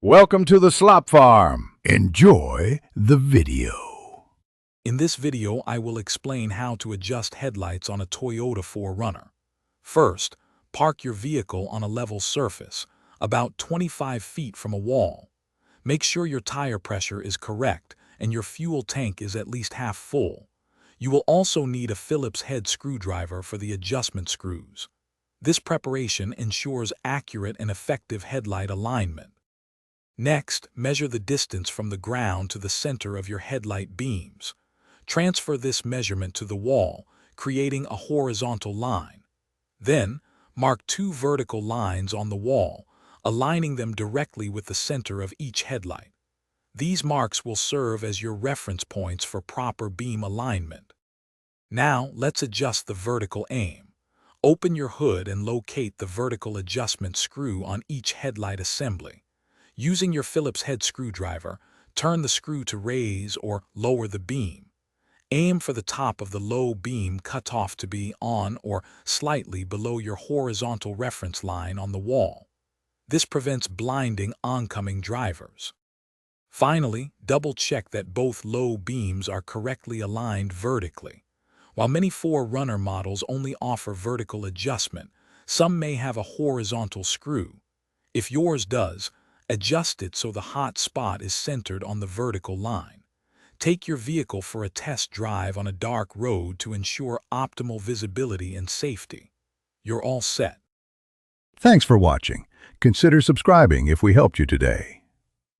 Welcome to the Slop Farm. Enjoy the video. In this video, I will explain how to adjust headlights on a Toyota 4Runner. First, park your vehicle on a level surface, about 25 feet from a wall. Make sure your tire pressure is correct and your fuel tank is at least half full. You will also need a Phillips head screwdriver for the adjustment screws. This preparation ensures accurate and effective headlight alignment. Next, measure the distance from the ground to the center of your headlight beams. Transfer this measurement to the wall, creating a horizontal line. Then, mark 2 vertical lines on the wall, aligning them directly with the center of each headlight. These marks will serve as your reference points for proper beam alignment. Now, let's adjust the vertical aim. Open your hood and locate the vertical adjustment screw on each headlight assembly. Using your Phillips head screwdriver, turn the screw to raise or lower the beam. Aim for the top of the low beam cutoff to be on or slightly below your horizontal reference line on the wall. This prevents blinding oncoming drivers. Finally, double-check that both low beams are correctly aligned vertically. While many 4Runner models only offer vertical adjustment, some may have a horizontal screw. If yours does, adjust it so the hot spot is centered on the vertical line. Take your vehicle for a test drive on a dark road to ensure optimal visibility and safety. You're all set. Thanks for watching. Consider subscribing if we helped you today.